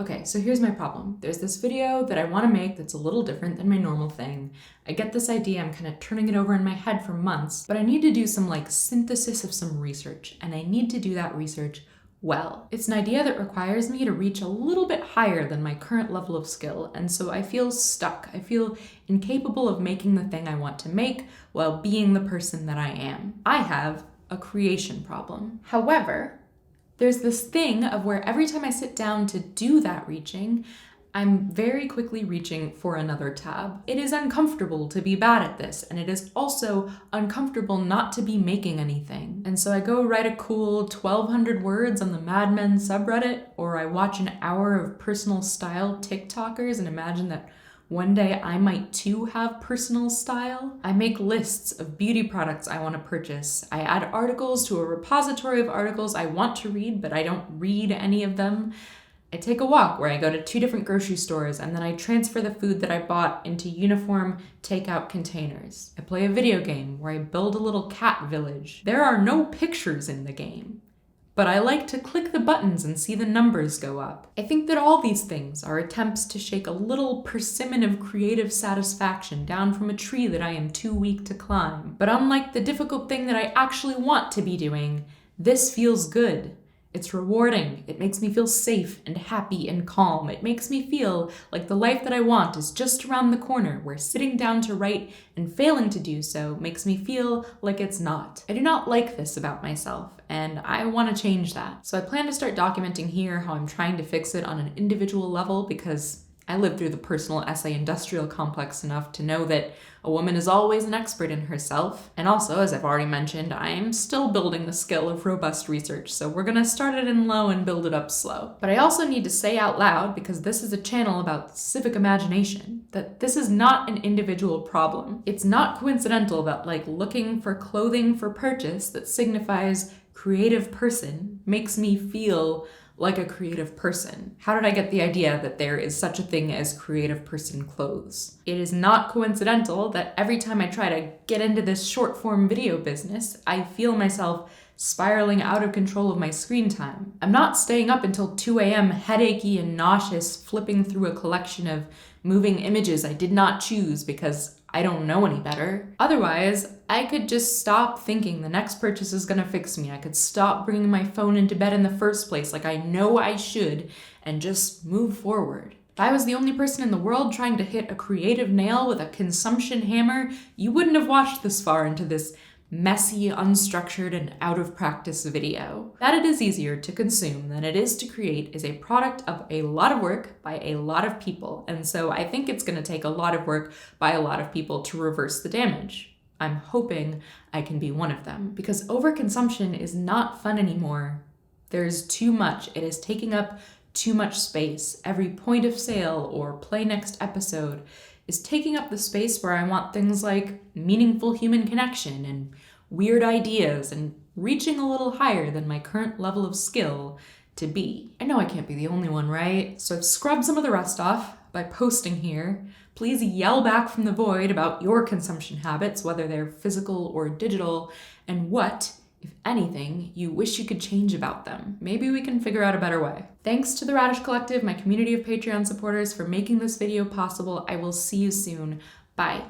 Okay, so here's my problem. There's this video that I want to make that's a little different than my normal thing. I get this idea, I'm kind of turning it over in my head for months, but I need to do some synthesis of some research, and I need to do that research well. It's an idea that requires me to reach a little bit higher than my current level of skill, and so I feel stuck. I feel incapable of making the thing I want to make while being the person that I am. I have a creation problem. However, there's this thing of where every time I sit down to do that reaching, I'm very quickly reaching for another tab. It is uncomfortable to be bad at this, and it is also uncomfortable not to be making anything. And so I go write a cool 1,200 words on the Mad Men subreddit, or I watch an hour of personal style TikTokers and imagine that one day I might too have personal style. I make lists of beauty products I want to purchase. I add articles to a repository of articles I want to read, but I don't read any of them. I take a walk where I go to 2 different grocery stores and then I transfer the food that I bought into uniform takeout containers. I play a video game where I build a little cat village. There are no pictures in the game, but I like to click the buttons and see the numbers go up. I think that all these things are attempts to shake a little persimmon of creative satisfaction down from a tree that I am too weak to climb. But unlike the difficult thing that I actually want to be doing, this feels good. It's rewarding. It makes me feel safe and happy and calm. It makes me feel like the life that I want is just around the corner, where sitting down to write and failing to do so makes me feel like it's not. I do not like this about myself, and I want to change that. So I plan to start documenting here how I'm trying to fix it on an individual level, because I lived through the personal essay industrial complex enough to know that a woman is always an expert in herself. And also, as I've already mentioned, I am still building the skill of robust research, so we're gonna start it in low and build it up slow. But I also need to say out loud, because this is a channel about civic imagination, that this is not an individual problem. It's not coincidental that looking for clothing for purchase that signifies creative person makes me feel like a creative person. How did I get the idea that there is such a thing as creative person clothes? It is not coincidental that every time I try to get into this short form video business, I feel myself spiraling out of control of my screen time. I'm not staying up until 2 a.m. headachy and nauseous, flipping through a collection of moving images I did not choose because I don't know any better. Otherwise, I could just stop thinking the next purchase is gonna fix me. I could stop bringing my phone into bed in the first place like I know I should and just move forward. If I was the only person in the world trying to hit a creative nail with a consumption hammer, you wouldn't have watched this far into this messy, unstructured, and out of practice video. That it is easier to consume than it is to create is a product of a lot of work by a lot of people, and so I think it's going to take a lot of work by a lot of people to reverse the damage. I'm hoping I can be one of them, because overconsumption is not fun anymore. There's too much. It is taking up too much space. Every point of sale or play next episode is taking up the space where I want things like meaningful human connection and weird ideas and reaching a little higher than my current level of skill to be. I know I can't be the only one, right? So I've scrubbed some of the rest off by posting here. Please yell back from the void about your consumption habits, whether they're physical or digital, and what, if anything, you wish you could change about them. Maybe we can figure out a better way. Thanks to the Radish Collective, my community of Patreon supporters, for making this video possible. I will see you soon. Bye.